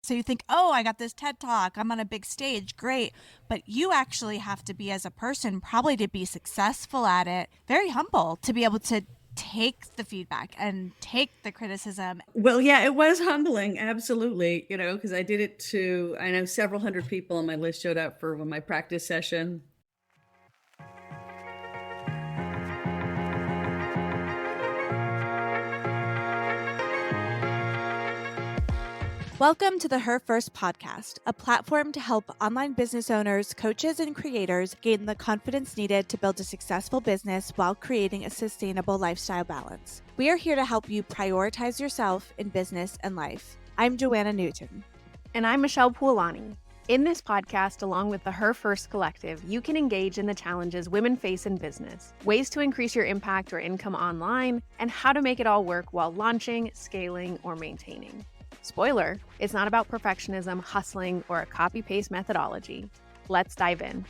So you think, oh, I got this TED Talk, I'm on a big stage, great. But you actually have to be, as a person, probably to be successful at it, very humble to be able to take the feedback and take the criticism. Well, yeah, it was humbling. Absolutely. Because I know several hundred people on my list showed up for my practice session. Welcome to the Her First podcast, a platform to help online business owners, coaches, and creators gain the confidence needed to build a successful business while creating a sustainable lifestyle balance. We are here to help you prioritize yourself in business and life. I'm Joanna Newton. And I'm Michelle Puolani. In this podcast, along with the Her First Collective, you can engage in the challenges women face in business, ways to increase your impact or income online, and how to make it all work while launching, scaling, or maintaining. Spoiler, it's not about perfectionism, hustling, or a copy-paste methodology. Let's dive in.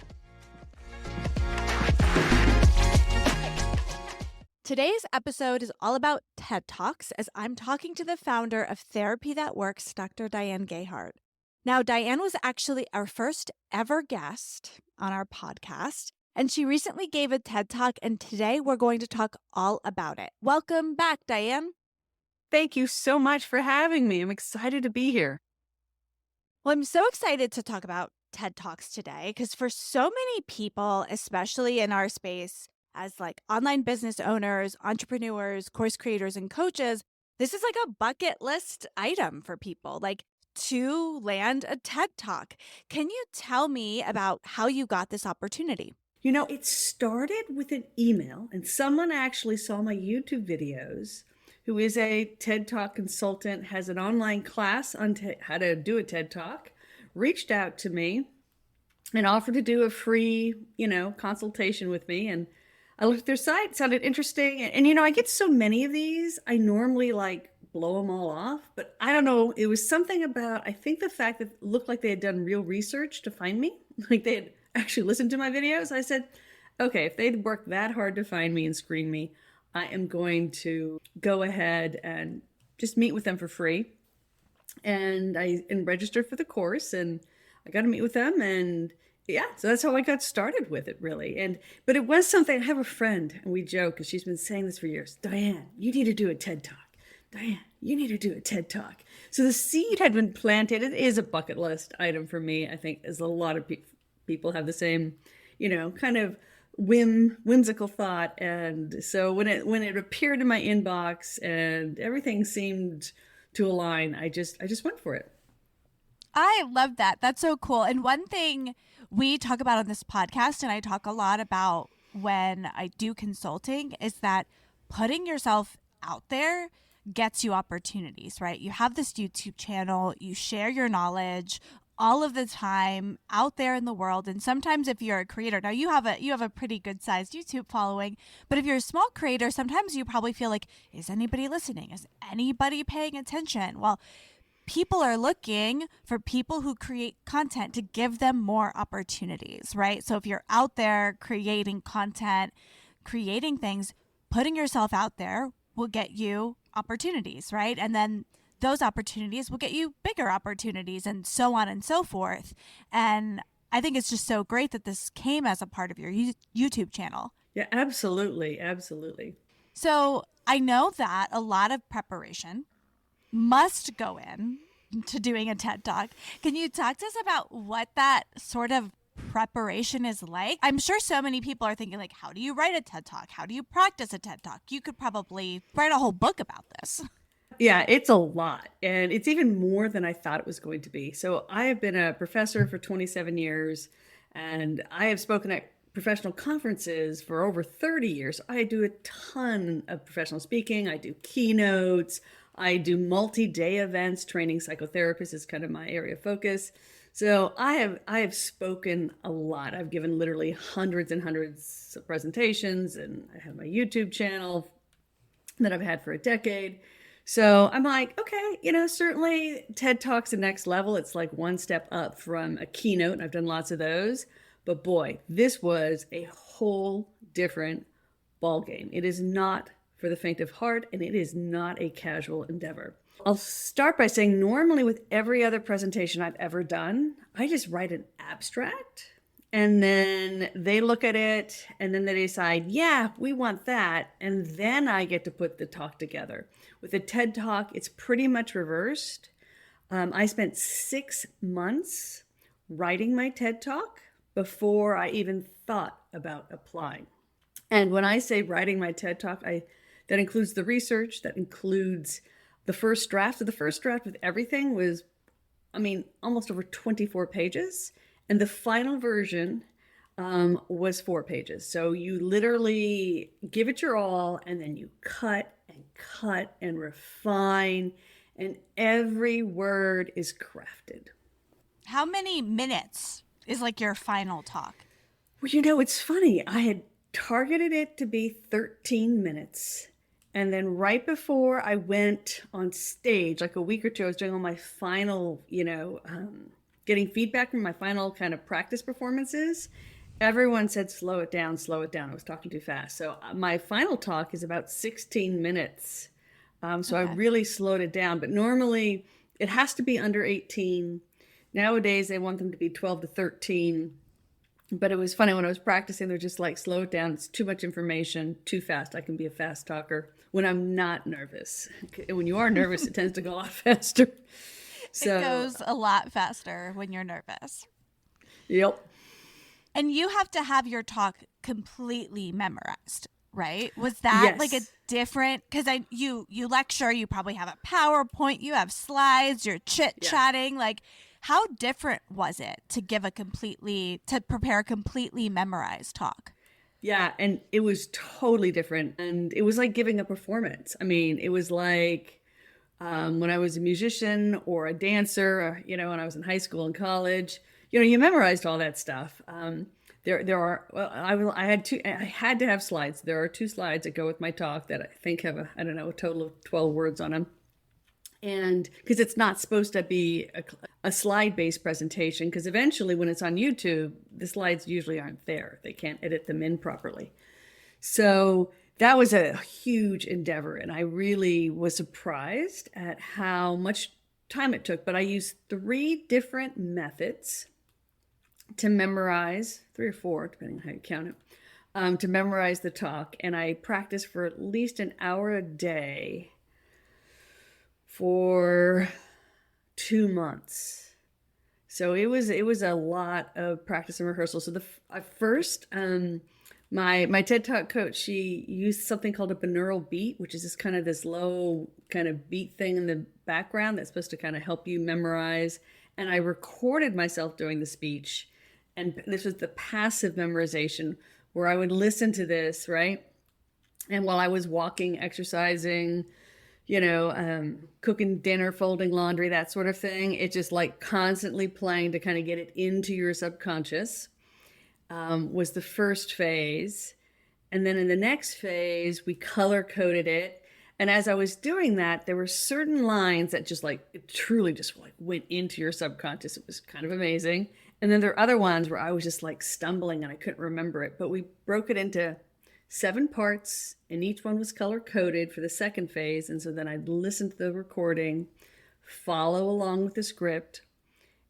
Today's episode is all about TED Talks, as I'm talking to the founder of Therapy That Works, Dr. Diane Gehart. Now, Diane was actually our first ever guest on our podcast, and she recently gave a TED Talk, and today we're going to talk all about it. Welcome back, Diane. Thank you so much for having me. I'm excited to be here. Well, I'm so excited to talk about TED Talks today because for so many people, especially in our space as like online business owners, entrepreneurs, course creators, and coaches, this is like a bucket list item for people, like to land a TED Talk. Can you tell me about how you got this opportunity? It started with an email, and someone actually saw my YouTube videos, who is a TED Talk consultant, has an online class on how to do a TED Talk, reached out to me and offered to do a free, consultation with me. And I looked at their site, sounded interesting. And I get so many of these, I normally blow them all off. But I don't know, it was something about, I think the fact that it looked like they had done real research to find me, like they had actually listened to my videos. I said, okay, if they'd worked that hard to find me and screen me, I am going to go ahead and just meet with them for free. And I registered for the course, and I got to meet with them. And yeah, so that's how I got started with it, really. But it was something. I have a friend, and we joke, because she's been saying this for years. Diane, you need to do a TED Talk. Diane, you need to do a TED Talk. So the seed had been planted. It is a bucket list item for me, I think, as a lot of people have the same, kind of whimsical thought. And so when it appeared in my inbox and everything seemed to align, I just went for it. I love that. That's so cool. And one thing we talk about on this podcast, and I talk a lot about when I do consulting, is that putting yourself out there gets you opportunities, right? You have this YouTube channel, you share your knowledge all of the time out there in the world. And sometimes if you're a creator, now you have a pretty good sized YouTube following, but if you're a small creator, sometimes you probably feel like, is anybody listening? Is anybody paying attention? Well, people are looking for people who create content to give them more opportunities, right? So if you're out there creating content, creating things, putting yourself out there will get you opportunities, right? And then those opportunities will get you bigger opportunities, and so on and so forth. And I think it's just so great that this came as a part of your YouTube channel. Yeah, absolutely. Absolutely. So I know that a lot of preparation must go in to doing a TED Talk. Can you talk to us about what that sort of preparation is like? I'm sure so many people are thinking, like, how do you write a TED Talk? How do you practice a TED Talk? You could probably write a whole book about this. Yeah, it's a lot. And it's even more than I thought it was going to be. So I have been a professor for 27 years, and I have spoken at professional conferences for over 30 years. I do a ton of professional speaking. I do keynotes. I do multi-day events. Training psychotherapists is kind of my area of focus. So I have spoken a lot. I've given literally hundreds and hundreds of presentations, and I have my YouTube channel that I've had for a decade. So I'm like, okay, certainly TED Talk's the next level. It's like one step up from a keynote, and I've done lots of those. But boy, this was a whole different ballgame. It is not for the faint of heart, and it is not a casual endeavor. I'll start by saying normally with every other presentation I've ever done, I just write an abstract and then they look at it and then they decide, yeah, we want that. And then I get to put the talk together. With a TED Talk, it's pretty much reversed. I spent 6 months writing my TED Talk before I even thought about applying. And when I say writing my TED Talk, that includes the research, that includes the first draft. So the first draft with everything was, almost over 24 pages. And the final version was 4 pages. So you literally give it your all, and then you cut and refine, and every word is crafted. How many minutes is like your final talk? Well, it's funny. I had targeted it to be 13 minutes. And then right before I went on stage, like a week or two, I was doing all my final, getting feedback from my final kind of practice performances. Everyone said, slow it down, slow it down. I was talking too fast. So my final talk is about 16 minutes. So okay. I really slowed it down. But normally it has to be under 18. Nowadays, they want them to be 12 to 13. But it was funny when I was practicing, they're just like, slow it down. It's too much information, too fast. I can be a fast talker when I'm not nervous. When you are nervous, it tends to go a lot faster. So, it goes a lot faster when you're nervous. Yep. And you have to have your talk completely memorized, right? Was that yes. like a different, because you lecture, you probably have a PowerPoint, you have slides, you're chit-chatting, yeah. Like how different was it to prepare a completely memorized talk? Yeah, and it was totally different. And it was like giving a performance. It was like when I was a musician or a dancer, when I was in high school and college, you memorized all that stuff. I had to have slides. There are 2 slides that go with my talk that I think have a total of 12 words on them. And because it's not supposed to be a slide-based presentation, because eventually when it's on YouTube, the slides usually aren't there. They can't edit them in properly. So that was a huge endeavor. And I really was surprised at how much time it took. But I used 3 different methods to memorize, 3 or 4, depending on how you count it, to memorize the talk. And I practiced for at least an hour a day for 2 months. So it was a lot of practice and rehearsal. So first, my TED Talk coach, she used something called a binaural beat, which is this low kind of beat thing in the background that's supposed to kind of help you memorize. And I recorded myself doing the speech. And this was the passive memorization where I would listen to this, right? And while I was walking, exercising, cooking dinner, folding laundry, that sort of thing, it's just like constantly playing to kind of get it into your subconscious, was the first phase. And then in the next phase, we color coded it. And as I was doing that, there were certain lines that it truly went into your subconscious. It was kind of amazing. And then there are other ones where I was just stumbling and I couldn't remember it. But we broke it into 7 parts, and each one was color coded for the second phase. And so then I'd listen to the recording, follow along with the script.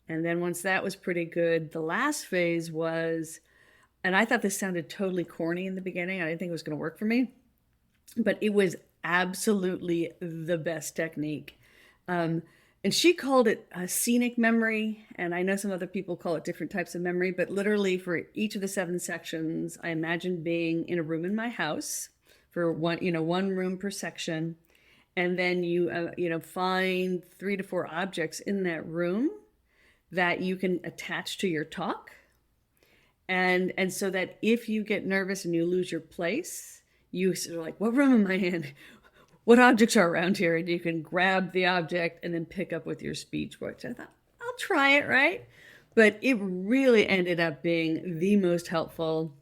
And then once that was pretty good, the last phase was, and I thought this sounded totally corny in the beginning. I didn't think it was going to work for me, but it was absolutely the best technique. And she called it a scenic memory. And I know some other people call it different types of memory, but literally for each of the 7 sections, I imagined being in a room in my house for one room per section. And then you find 3 to 4 objects in that room that you can attach to your talk. And so that if you get nervous and you lose your place, you sort of like, what room am I in? What objects are around here? And you can grab the object and then pick up with your speech, which I thought, I'll try it, right? But it really ended up being the most helpful.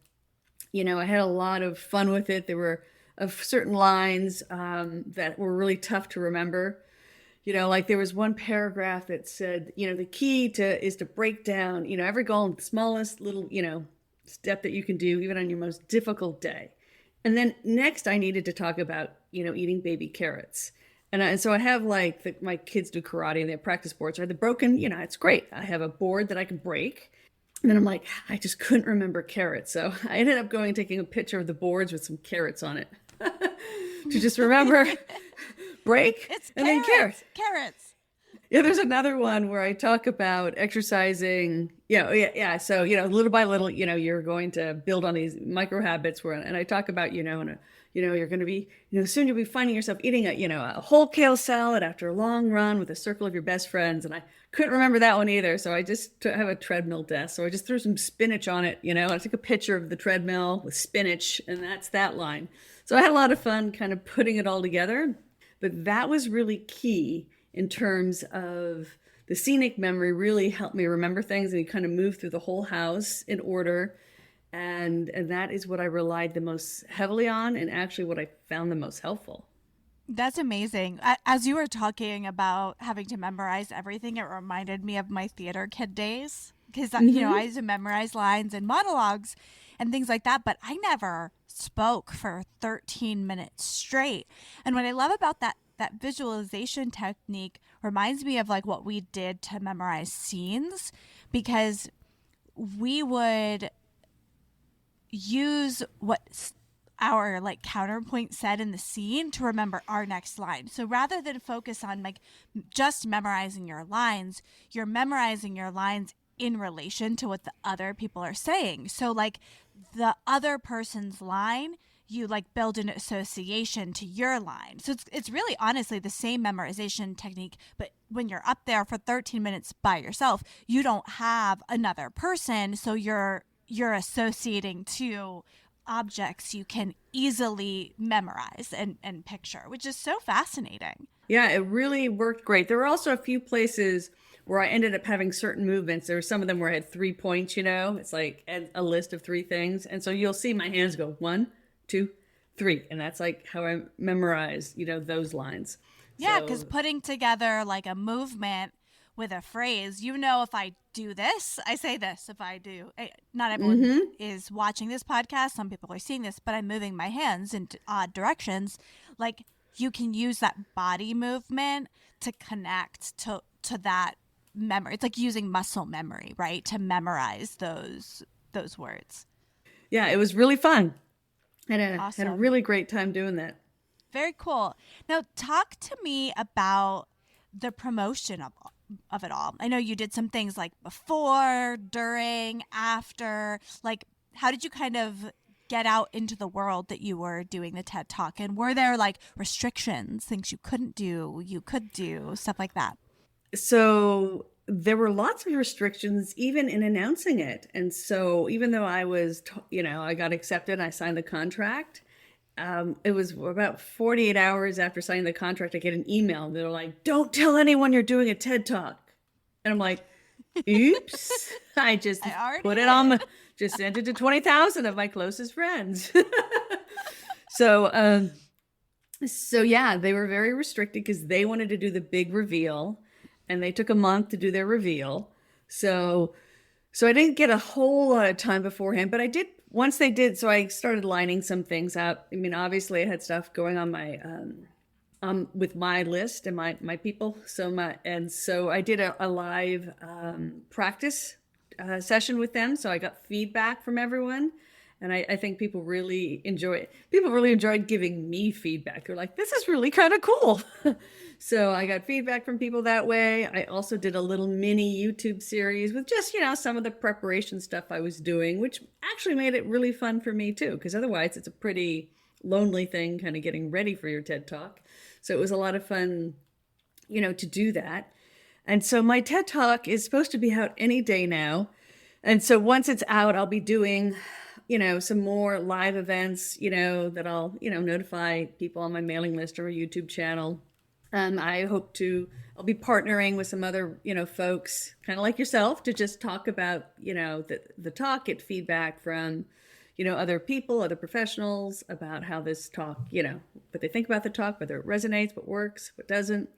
I had a lot of fun with it. There were certain lines that were really tough to remember. Like there was one paragraph that said, the key is to break down, every goal in the smallest little, step that you can do, even on your most difficult day. And then next I needed to talk about, eating baby carrots. And so I have like my kids do karate and they have practice boards. Or the broken, it's great. I have a board that I can break. And then I'm like, I just couldn't remember carrots. So I ended up going and taking a picture of the boards with some carrots on it to just remember break It's and then carrots. Carrots. Yeah, there's another one where I talk about exercising. Yeah. So, little by little, you're going to build on these micro habits and I talk about, you're going to be, soon you'll be finding yourself eating a whole kale salad after a long run with a circle of your best friends. And I couldn't remember that one either. So I just have a treadmill desk. So I just threw some spinach on it. I took a picture of the treadmill with spinach and that's that line. So I had a lot of fun kind of putting it all together. But that was really key in terms of the scenic memory really helped me remember things and you kind of move through the whole house in order. And that is what I relied the most heavily on and actually what I found the most helpful. That's amazing. As you were talking about having to memorize everything, it reminded me of my theater kid days because, I used to memorize lines and monologues and things like that, but I never spoke for 13 minutes straight. And what I love about that visualization technique reminds me of like what we did to memorize scenes, because we would use what our like counterpoint said in the scene to remember our next line. So rather than focus on like just memorizing your lines, you're memorizing your lines in relation to what the other people are saying. So like the other person's line, you like build an association to your line. So it's really honestly the same memorization technique, but when you're up there for 13 minutes by yourself, you don't have another person, so you're associating to objects you can easily memorize and picture, which is so fascinating. Yeah, it really worked great. There were also a few places where I ended up having certain movements. There were some of them where I had 3 points, it's like a list of 3 things. And so you'll see my hands go 1, 2, 3. And that's like how I memorize, those lines. Yeah, because putting together like a movement with a phrase, if I do this, I say this. If I do, not everyone is watching this podcast. Some people are seeing this, but I'm moving my hands in odd directions. Like you can use that body movement to connect to that memory. It's like using muscle memory, right? To memorize those words. Yeah, it was really fun. Awesome. Had a really great time doing that. Very cool. Now talk to me about the promotion of it all. I know you did some things like before, during, after. Like, how did you kind of get out into the world that you were doing the TED Talk? And were there like restrictions, things you couldn't do, you could do, stuff like that? So there were lots of restrictions even in announcing it. And so even though I was, I got accepted, I signed the contract. It was about 48 hours after signing the contract, I get an email. They're like, don't tell anyone you're doing a TED Talk. And I'm like, oops, I put it on, just sent it to 20,000 of my closest friends. So yeah, they were very restricted because they wanted to do the big reveal and they took a month to do their reveal. So I didn't get a whole lot of time beforehand, but I did. Once they did, so I started lining some things up. I mean, obviously I had stuff going on my, with my list and my people. So I did a live practice session with them. So I got feedback from everyone. And I think people really enjoyed giving me feedback. They're like, this is really kind of cool. So I got feedback from people that way. I also did a little mini YouTube series with just, some of the preparation stuff I was doing, which actually made it really fun for me too, because otherwise it's a pretty lonely thing kind of getting ready for your TED Talk. So it was a lot of fun, to do that. And so my TED Talk is supposed to be out any day now. And so once it's out, I'll be doing some more live events, that I'll, notify people on my mailing list or a YouTube channel. I'll be partnering with some other, folks kind of like yourself to just talk about, the talk, get feedback from, other people, other professionals about how this talk, what they think about the talk, whether it resonates, what works, what doesn't,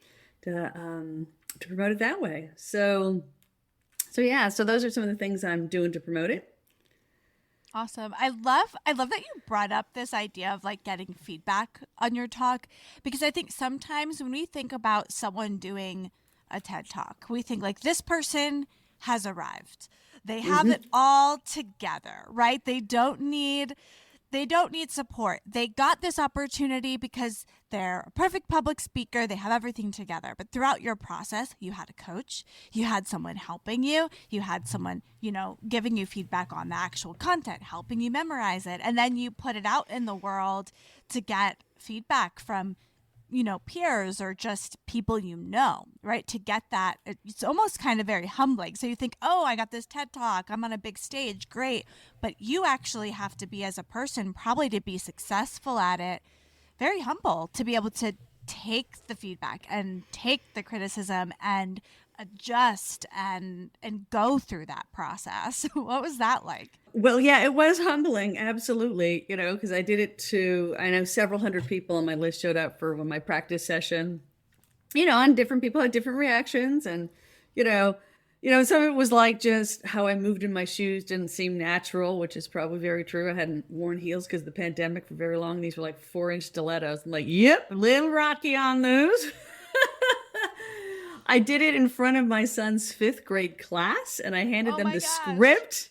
to promote it that way. So yeah, so those are some of the things I'm doing to promote it. Awesome. I love that you brought up this idea of like getting feedback on your talk, because I think sometimes when we think about someone doing a TED Talk, we think like this person has arrived. They have it all together, right? They don't need support. They got this opportunity because they're a perfect public speaker. They have everything together. But throughout your process, you had a coach, you had someone helping you had someone, giving you feedback on the actual content, helping you memorize it. And then you put it out in the world to get feedback from peers or just people right? To get that, it's almost kind of very humbling. So you think, oh, I got this TED Talk, I'm on a big stage, great. But you actually have to be, as a person, probably to be successful at it, very humble to be able to take the feedback and take the criticism and adjust and go through that process. What was that like? Well, yeah, it was humbling, absolutely, because I did it I know several hundred people on my list showed up for my practice session, and different people had different reactions. And, some of it was like just how I moved in my shoes didn't seem natural, which is probably very true. I hadn't worn heels because of the pandemic for very long. These were like 4-inch stilettos. I'm like, yep, a little rocky on those. I did it in front of my son's 5th grade class, and I handed them the script.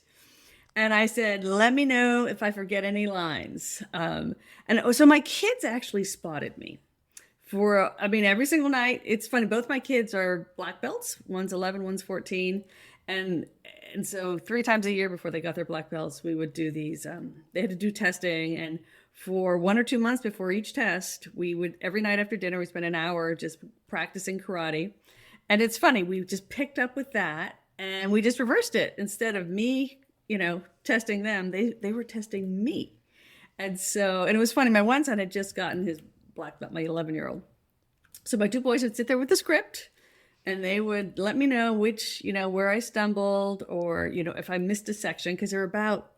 And I said, let me know if I forget any lines. And so my kids actually spotted me every single night. It's funny. Both my kids are black belts. One's 11, one's 14. And so 3 times a year before they got their black belts, we would do these. They had to do testing. And for 1 or 2 months before each test, we would, every night after dinner, we spent an hour just practicing karate. And it's funny. We just picked up with that and we just reversed it. Instead of me, testing them, they were testing me. And it was funny. My one son had just gotten his black belt, my 11-year-old. So my 2 boys would sit there with the script and they would let me know which, where I stumbled or, if I missed a section, because there were about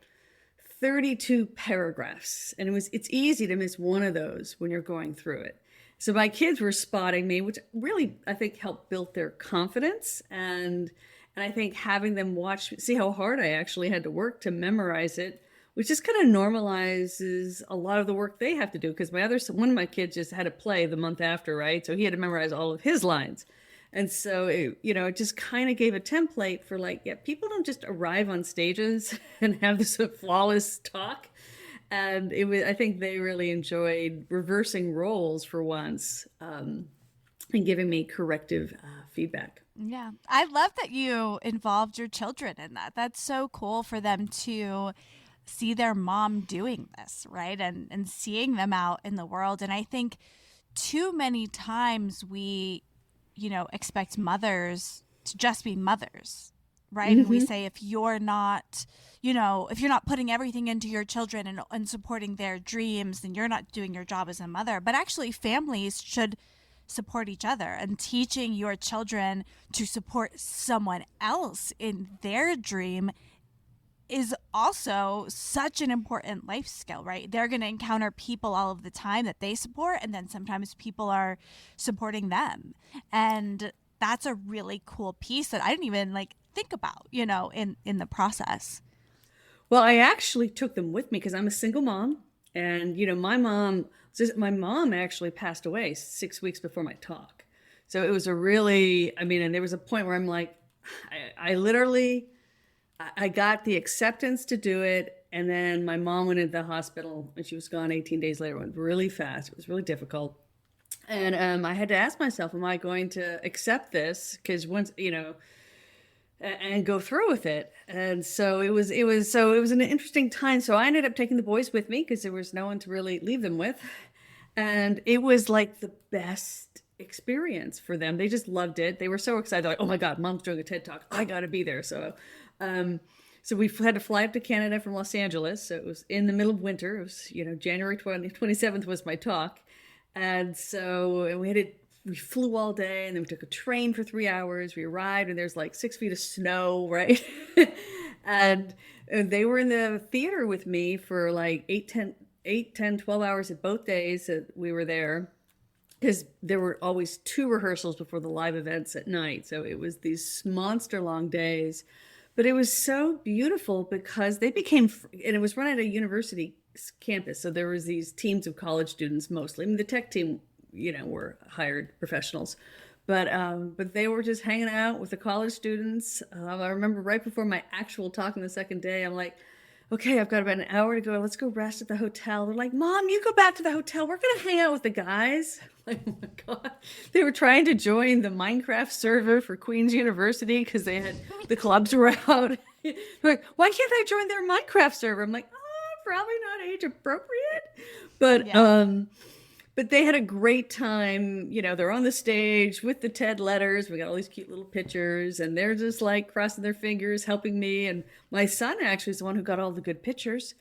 32 paragraphs. And it's easy to miss one of those when you're going through it. So my kids were spotting me, which really, I think, helped build their confidence. And I think having them see how hard I actually had to work to memorize it, which just kind of normalizes a lot of the work they have to do. Because one of my kids just had to play the month after, right? So he had to memorize all of his lines. And so, it just kind of gave a template for people don't just arrive on stages and have this flawless talk. And I think they really enjoyed reversing roles for once and giving me corrective feedback. Yeah. I love that you involved your children in that. That's so cool for them to see their mom doing this, right? And seeing them out in the world. And I think too many times we, expect mothers to just be mothers, right? Mm-hmm. And we say, if you're not putting everything into your children and supporting their dreams, then you're not doing your job as a mother. But actually, families should support each other, and teaching your children to support someone else in their dream is also such an important life skill, right? They're going to encounter people all of the time that they support, and then sometimes people are supporting them. And that's a really cool piece that I didn't even think about, in the process. Well, I actually took them with me because I'm a single mom. And, my mom actually passed away 6 weeks before my talk. So it was and there was a point where I'm like, I got the acceptance to do it. And then my mom went into the hospital and she was gone 18 days later. It went really fast. It was really difficult. And I had to ask myself, am I going to accept this? Because once, and go through with it. And so it was an interesting time. So I ended up taking the boys with me because there was no one to really leave them with. And it was like the best experience for them. They just loved it. They were so excited. They're like, oh my God, Mom's doing a TED Talk. I got to be there. So we had to fly up to Canada from Los Angeles. So it was in the middle of winter. It was, January 27th was my talk. And so we flew all day, and then we took a train for 3 hours. We arrived and there's 6 feet of snow, right? and they were in the theater with me for 8, 10, 12 hours at both days that we were there, because there were always 2 rehearsals before the live events at night. So it was these monster long days. But it was so beautiful because they became, and it was run at a university campus. So there was these teams of college students mostly. I mean, the tech team, were hired professionals, but they were just hanging out with the college students. I remember right before my actual talk on the second day, I'm like, okay, I've got about an hour to go. Let's go rest at the hotel. They're like, Mom, you go back to the hotel. We're going to hang out with the guys. Like, oh my God. They were trying to join the Minecraft server for Queen's University because the clubs were out. They're like, why can't I join their Minecraft server? I'm like, probably not age appropriate. But they had a great time. They're on the stage with the TED letters. We got all these cute little pictures, and they're just like crossing their fingers, helping me. And my son actually is the one who got all the good pictures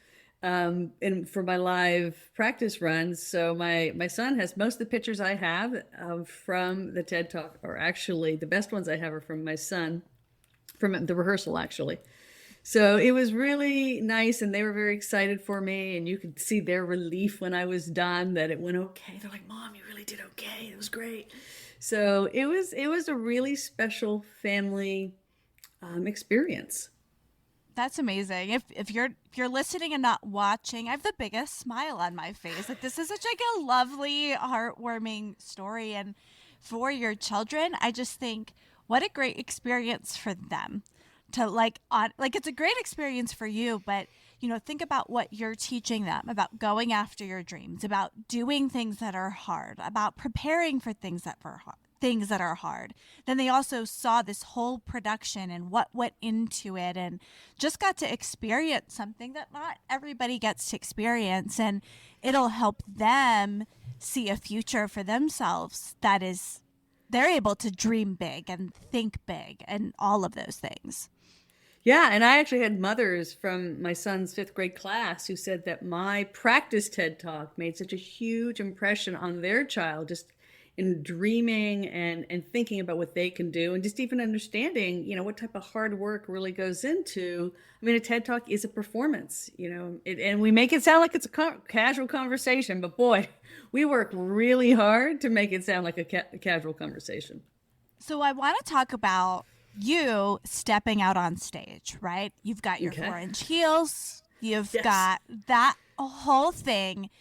and for my live practice runs. So my son has most of the pictures I have from the TED Talk, or actually the best ones I have are from my son, from the rehearsal, actually. So it was really nice, and they were very excited for me, and you could see their relief when I was done that it went okay. They're like, Mom, you really did okay. It was great. So it was a really special family experience. That's amazing. If you're listening and not watching, I have the biggest smile on my face. Like, this is such like a lovely, heartwarming story, and for your children, I just think what a great experience for them. It's a great experience for you, but think about what you're teaching them about going after your dreams, about doing things that are hard, about preparing for things that are hard. Then they also saw this whole production and what went into it, and just got to experience something that not everybody gets to experience, and it'll help them see a future for themselves that is they're able to dream big and think big and all of those things. Yeah, and I actually had mothers from my son's 5th grade class who said that my practice TED Talk made such a huge impression on their child, just in dreaming and thinking about what they can do, and just even understanding, what type of hard work really goes into. I mean, a TED Talk is a performance, and we make it sound like it's a casual conversation, but boy, we work really hard to make it sound like a casual conversation. So I want to talk about you stepping out on stage, right? You've got your 4-inch heels. You've got that whole thing.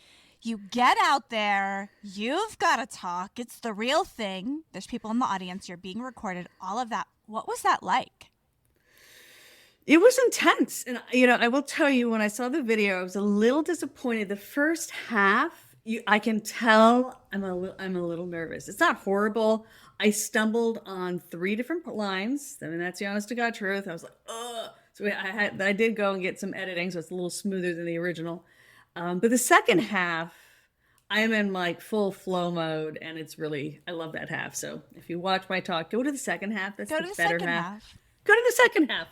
You get out there. You've got to talk. It's the real thing. There's people in the audience. You're being recorded. All of that. What was that like? It was intense. And, I will tell you, when I saw the video, I was a little disappointed. The first half, I can tell I'm a little nervous. It's not horrible. I stumbled on 3 different lines. I mean, that's the honest to God truth. I was like, ugh. So I did go and get some editing, so it's a little smoother than the original. But the second half, I'm in like full flow mode, and it's really, I love that half. So if you watch my talk, go to the second half. That's the better half. Go to the second half.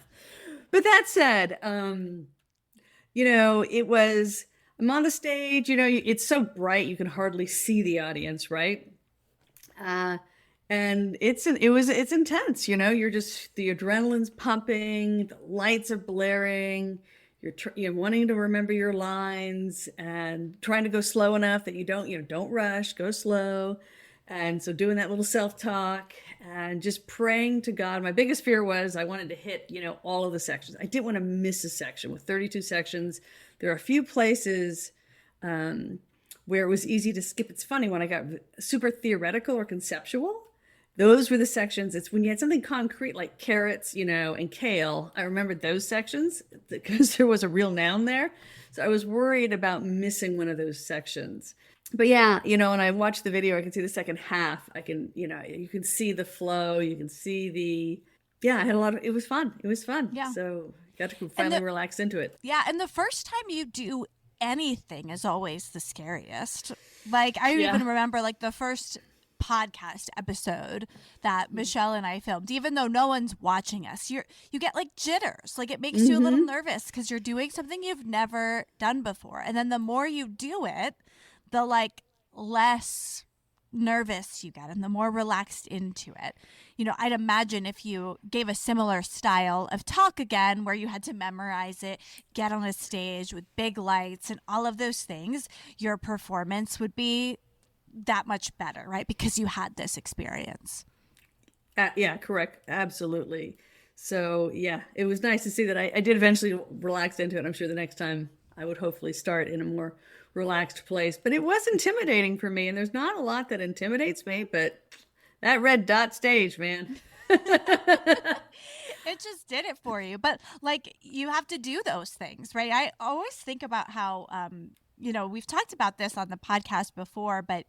But that said, it was, I'm on the stage, it's so bright, you can hardly see the audience, right? And it's intense, you're just, the adrenaline's pumping, the lights are blaring, you're wanting to remember your lines and trying to go slow enough that you don't rush, go slow. And so doing that little self-talk and just praying to God. My biggest fear was I wanted to hit, all of the sections. I didn't want to miss a section. With 32 sections, there are a few places where it was easy to skip. It's funny, when I got super theoretical or conceptual, those were the sections. It's when you had something concrete like carrots, and kale. I remembered those sections because there was a real noun there. So I was worried about missing one of those sections. But yeah, when I watched the video, I can see the second half. I can, you can see the flow. You can see I had it was fun. It was fun. Yeah. So got to finally relax into it. Yeah. And the first time you do anything is always the scariest. Like, I even remember like the first podcast episode that Michelle and I filmed, even though no one's watching us, you get like jitters. Like, it makes you a little nervous because you're doing something you've never done before. And then the more you do it, the like less nervous you get and the more relaxed into it. I'd imagine if you gave a similar style of talk again, where you had to memorize it, get on a stage with big lights and all of those things, your performance would be that much better, right? Because you had this experience. Yeah, correct. Absolutely. So yeah, it was nice to see that I did eventually relax into it. I'm sure the next time I would hopefully start in a more relaxed place. But it was intimidating for me, and there's not a lot that intimidates me, but that red dot stage, man. It just did it for you. But like, you have to do those things, right? I always think about how, we've talked about this on the podcast before, but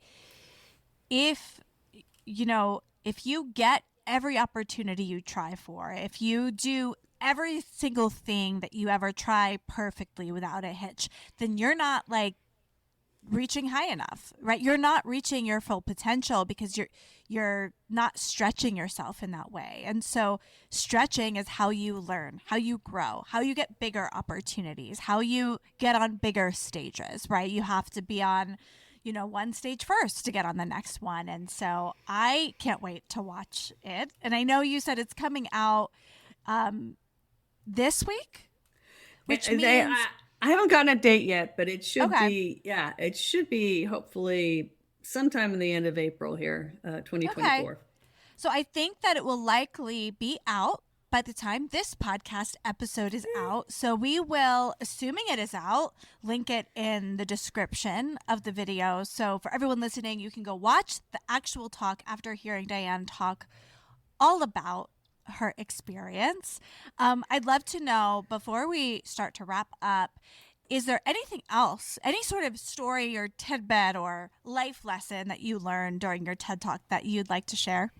if, if you get every opportunity you try for, if you do every single thing that you ever try perfectly without a hitch, then you're not like reaching high enough, right? You're not reaching your full potential because you're not stretching yourself in that way. And so stretching is how you learn, how you grow, how you get bigger opportunities, how you get on bigger stages, right? You have to be on, one stage first to get on the next one. And so I can't wait to watch it. And I know you said it's coming out this week, which means I haven't gotten a date yet, but it should Okay. be, it should be hopefully sometime in the end of April here, 2024. Okay. So I think that it will likely be out by the time this podcast episode is out. So we will, assuming it is out, link it in the description of the video. So for everyone listening, you can go watch the actual talk after hearing Diane talk all about her experience. I'd love to know, before we start to wrap up, is there anything else, any sort of story or tidbit or life lesson that you learned during your TED Talk that you'd like to share?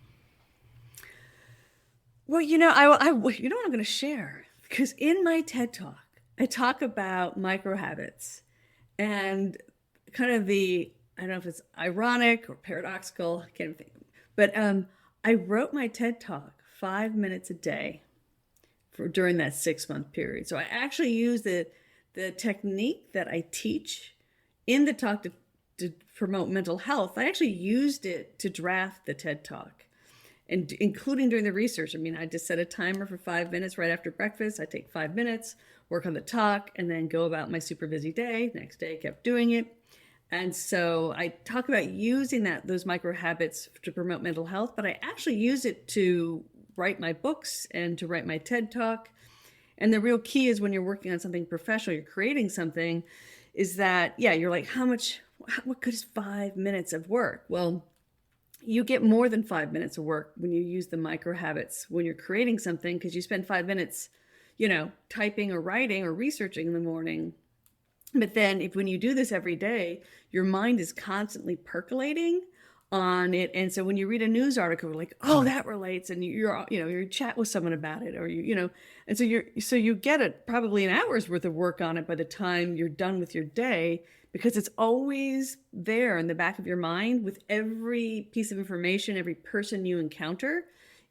Well, you know what I'm going to share, because in my TED Talk, I talk about micro habits and kind of I don't know if it's ironic or paradoxical, I can't even think, but I wrote my TED Talk 5 minutes a day during that 6-month period. So I actually used the technique that I teach in the talk to promote mental health. I actually used it to draft the TED Talk, and including during the research. I mean, I just set a timer for 5 minutes right after breakfast. I take 5 minutes, work on the talk, and then go about my super busy day. Next day, I kept doing it. And so I talk about using those micro habits to promote mental health, but I actually use it to write my books and to write my TED Talk. And the real key is when you're working on something professional, you're creating something, is that, you're like, what good is 5 minutes of work? Well, you get more than 5 minutes of work when you use the micro habits when you're creating something, because you spend 5 minutes, typing or writing or researching in the morning. But then when you do this every day, your mind is constantly percolating on it. And so when you read a news article, like, oh, that relates, and you chat with someone about it, or and so you get probably an hour's worth of work on it by the time you're done with your day, because it's always there in the back of your mind with every piece of information, every person you encounter,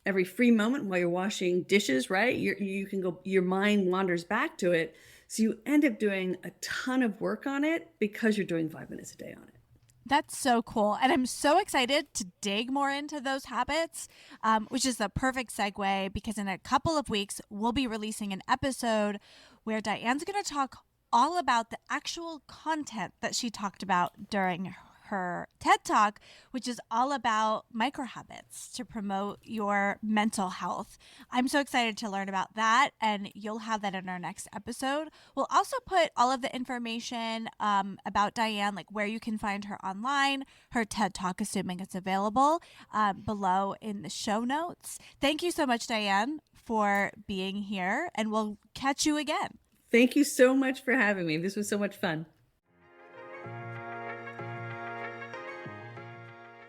every free moment while you're washing dishes, right? You can go, your mind wanders back to it. So you end up doing a ton of work on it because you're doing 5 minutes a day on it. That's so cool. And I'm so excited to dig more into those habits, which is the perfect segue, because in a couple of weeks, we'll be releasing an episode where Diane's going to talk all about the actual content that she talked about during her TED Talk, which is all about micro habits to promote your mental health. I'm so excited to learn about that, and you'll have that in our next episode. We'll also put all of the information about Diane, like where you can find her online, her TED Talk, assuming it's available, below in the show notes. Thank you so much, Diane, for being here, and we'll catch you again. Thank you so much for having me. This was so much fun.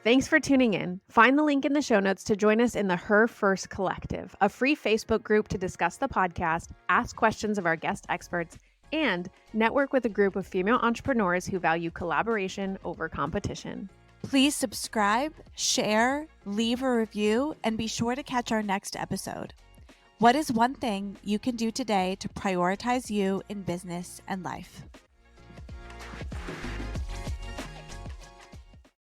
Thanks for tuning in. Find the link in the show notes to join us in the Her First Collective, a free Facebook group to discuss the podcast, ask questions of our guest experts, and network with a group of female entrepreneurs who value collaboration over competition. Please subscribe, share, leave a review, and be sure to catch our next episode. What is one thing you can do today to prioritize you in business and life?